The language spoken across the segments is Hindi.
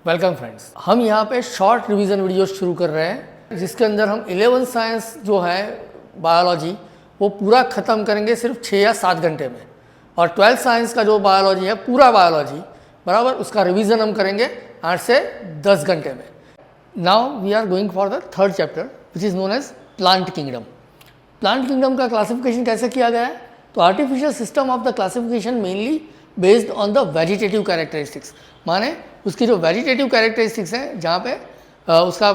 वेलकम फ्रेंड्स, हम यहाँ पे शॉर्ट रिवीजन वीडियो शुरू कर रहे हैं जिसके अंदर हम 11 साइंस जो है बायोलॉजी वो पूरा ख़त्म करेंगे सिर्फ 6 या 7 घंटे में, और 12 साइंस का जो बायोलॉजी है पूरा बायोलॉजी बराबर उसका रिवीजन हम करेंगे 8 से 10 घंटे में। Now we are going for the third chapter which is known as plant kingdom. Plant kingdom का क्लासिफिकेशन कैसे किया गया है? तो artificial system of the classification mainly based on the vegetative characteristics, माने उसकी जो वेजिटेटिव कैरेक्टरिस्टिक्स हैं जहाँ पे उसका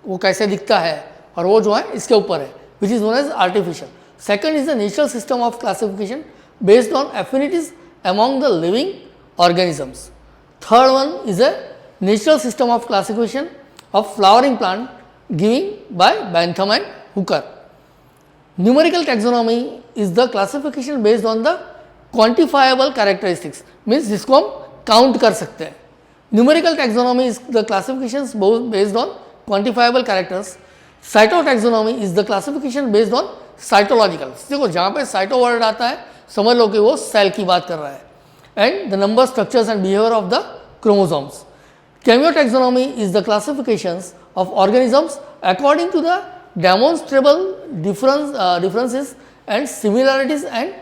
वो कैसे दिखता है और वो जो है इसके ऊपर है, which is known as artificial. Second is the natural system of classification based on affinities among the living organisms. Third one is a natural system of classification of flowering plant giving by Bentham and Hooker. Numerical taxonomy is the classification based on the quantifiable characteristics, means जिसको हम काउंट कर सकते हैं। Numerical taxonomy is the classification based on quantifiable characters. Cytotaxonomy is the classification based on cytological. देखो जहाँ पे साइटो वर्ड आता है समझ लो कि वो सेल की बात कर रहा है। And the number, structures and behaviour of the chromosomes. Chemotaxonomy is the classifications of organisms according to the demonstrable differences and similarities and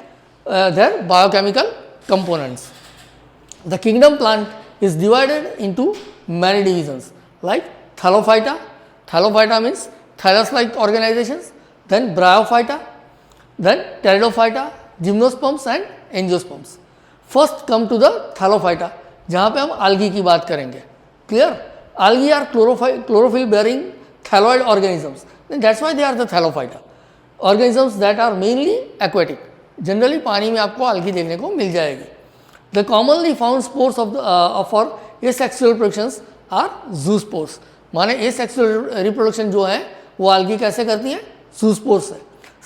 their biochemical components. The kingdom plant is divided into many divisions like Thallophyta. Thallophyta means thallus-like organizations, then Bryophyta, then Pteridophyta, Gymnosperms and Angiosperms. First come to the Thallophyta, जहाँ पे हम algae की बात करेंगे। Clear? Algae are chlorophyll bearing thalloid organisms. That's why they are the Thallophyta. Organisms that are mainly aquatic. Generally पानी में आपको algae देखने को मिल जाएगी। The commonly found spores for asexual reproductions are zoospores. माने asexual reproduction जो है वो algae कैसे करती है? Zoospores से।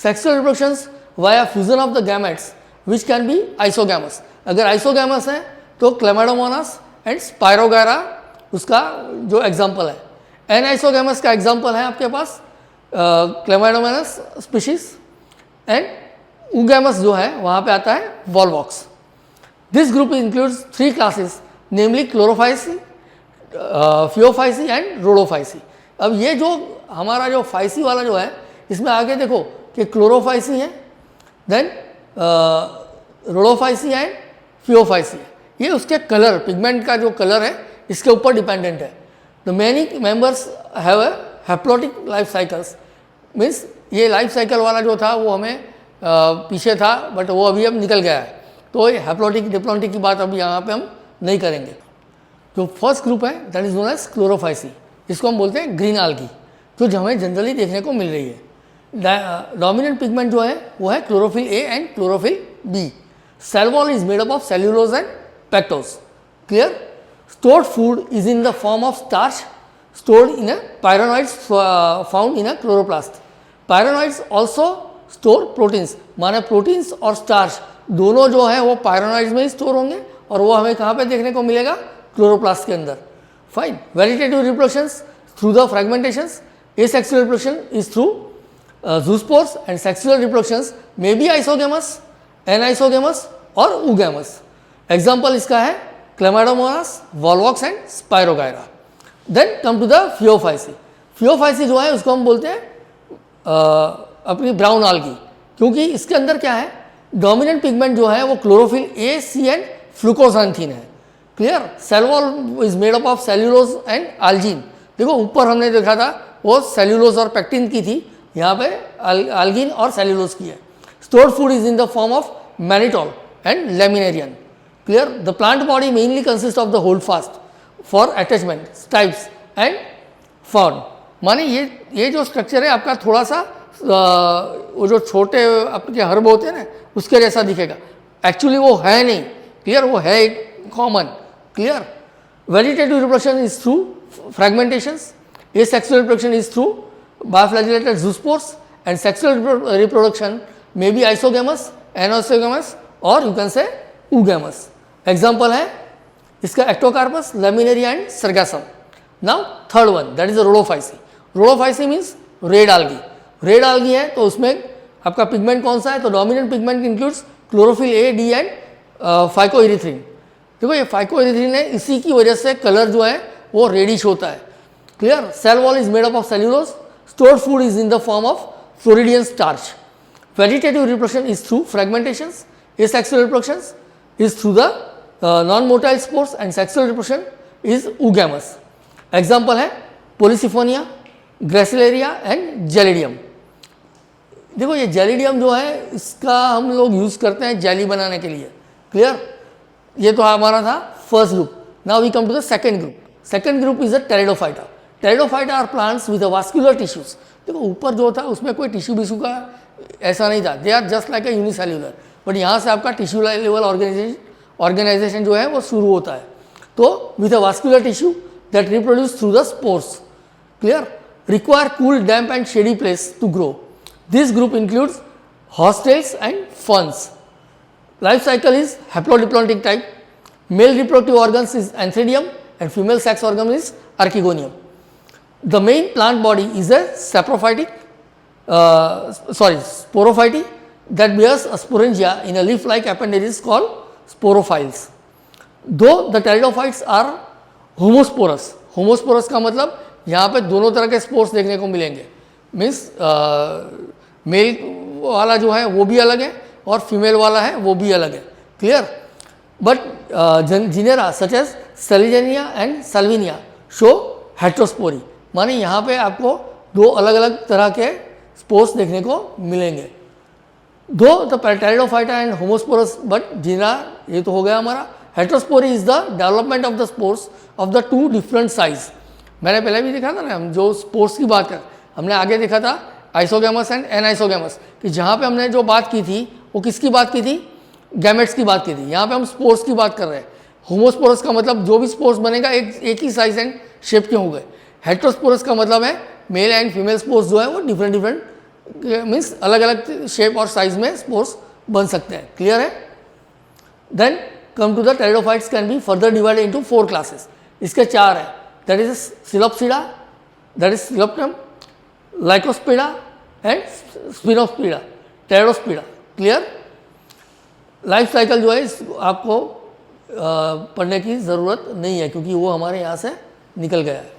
Sexual reproductions via fusion of the gametes which can be isogamous. अगर isogamous है तो Chlamydomonas and Spirogyra उसका जो एग्जाम्पल है। एनाइसोगैमस का एग्जाम्पल है आपके पास क्लेमाइडोमोनास स्पीशीज, एंड उगैमस जो है वहाँ पे आता है Volvox. This group includes 3 classes namely Chlorophyceae, Phaeophyceae and Rhodophyceae. अब ये जो हमारा जो फाइसी वाला जो है इसमें आगे देखो कि क्लोरोफाइसी है, देन रोडोफाइसी एंड फियोफाइसी है। ये उसके कलर, पिगमेंट का जो कलर है इसके ऊपर डिपेंडेंट है। The many members have a haplontic life cycles, means ये लाइफ साइकिल वाला जो था वो हमें पीछे था बट वो अभी अब निकल गया है, तो ये हैप्लोटिक डिप्लोटिक की बात अभी यहाँ पे हम नहीं करेंगे। जो फर्स्ट ग्रुप है that is known as chlorophyceae, इसको हम बोलते हैं ग्रीन आल्गी, जो हमें जनरली देखने को मिल रही है। डोमिनेंट पिगमेंट जो है वो है chlorophyll A and chlorophyll B. Cell wall is made up of cellulose and pectose. Clear? Stored food is in the form of starch stored in a pyronoids found in a chloroplast. Pyronoids also store proteins, माने प्रोटीन्स और स्टार्च दोनों जो है वो पायरोनॉइड्स में ही स्टोर होंगे और वो हमें कहाँ पे देखने को मिलेगा? क्लोरोप्लास्ट के अंदर। Fine. Vegetative reproductions through the fragmentations. Asexual reproduction is through zoospores and sexual reproductions may be isogamous, anisogamous और उगेमस। एग्जाम्पल इसका है Chlamydomonas, Volvox and Spirogyra. Then come to the Phaeophyce. Phaeophyce जो है उसको हम बोलते हैं अपनी ब्राउन आल्गी, क्योंकि इसके अंदर क्या है? डोमिनेंट पिगमेंट जो है वो chlorophyll A, C and fucoxanthin है। Clear? Cell wall is made up of cellulose and algin. देखो ऊपर हमने देखा था वो सेल्यूलोज और पेक्टिन की थी, यहाँ पे आल्गीन और सेल्यूलोज की है। Stored food is in the form of mannitol and laminarin. Clear? The plant body mainly consists of the holdfast for attachment, stipes and fern. माने ये जो स्ट्रक्चर है आपका थोड़ा सा वो जो छोटे आपके हर्ब होते हैं ना उसके जैसा दिखेगा, एक्चुअली वो है नहीं। क्लियर? वो है एक common. Clear? Vegetative reproduction is through fragmentations, asexual reproduction is through bioflagellated zoospores, and sexual reproduction may be isogamous, anisogamous और you can say oogamous. Example है इसका Ectocarpus, Laminaria and Sargassum. Now third one that is Rhodophyceae. Rhodophyceae means red algae. Red algae है तो उसमें आपका पिगमेंट कौन सा है? तो dominant pigment includes chlorophyll a, d and phycoerythrin. देखो ये फाइकोएरिथ्रिन है, इसी की वजह से कलर जो है वो रेडिश होता है। Clear? Cell wall is made up of cellulose, stored food is in the form of floridean starch. Vegetative reproduction is through fragmentations, asexual reproduction is through the non-motile spores and sexual reproduction is oogamous. Example है पोलिसिफोनिया, ग्रेसिलेरिया एंड जेलिडियम। देखो ये जेलिडियम जो है इसका हम लोग यूज़ करते हैं जेली बनाने के लिए। क्लियर? ये तो हमारा था first group. Now we come to the second group. Second group is a pteridophyta. Pteridophyta are plants with a vascular tissues. देखो ऊपर जो था उसमें कोई टिश्यू बिश्यू का ऐसा नहीं था, they are just like a unicellular, but यहाँ से आपका टिश्यू लेवल ऑर्गेनाइजेशन जो है वो शुरू होता है। तो with a vascular tissue that reproduce through the spores. Clear? Require cool, damp and shady place to grow. This group includes horsetails and ferns. Life cycle is haplodiploidic type. Male reproductive organs is Antheridium and female sex organ is Archegonium. The main plant body is a sporophyte that bears a sporangia in a leaf-like appendages called sporophytes. Though the pteridophytes are homosporous. Homosporous का मतलब यहाँ पे दोनों तरह के स्पोर्स देखने को मिलेंगे। मीन्स मेल वाला जो है वो भी अलग है और फीमेल वाला है वो भी अलग है। Clear? But genera such as Selaginella and Salvinia show heterospory, माने यहाँ पे आपको दो अलग अलग तरह के स्पोर्स देखने को मिलेंगे। Though the Pteridophyta and homosporous, but genera ये तो हो गया हमारा। Heterospory is the development of the spores of the two different size. मैंने पहले भी देखा था ना, हम जो स्पोर्स की बात कर, हमने आगे देखा था आइसोगैमस एंड एनाइसोगैमस, कि जहाँ पे हमने जो बात की थी वो किसकी बात की थी? गैमेट्स की बात की थी। यहाँ पे हम स्पोर्स की बात कर रहे हैं। होमोस्पोरस का मतलब जो भी स्पोर्स बनेगा एक ही साइज एंड शेप के होंगे। हेट्रोस्पोरस का मतलब है मेल एंड फीमेल स्पोर्स जो है वो डिफरेंट मीन्स अलग अलग शेप और साइज में स्पोर्स बन सकते हैं। क्लियर है? Then come to the pteridophytes can be further divided into 4 classes. इसके 4 है, that is Psilopsida, that is Psilotum, Lycopsida and Sphenopsida, Pteropsida. Clear? Life cycle जो है आपको पढ़ने की ज़रूरत नहीं है क्योंकि वो हमारे यहाँ से निकल गया है।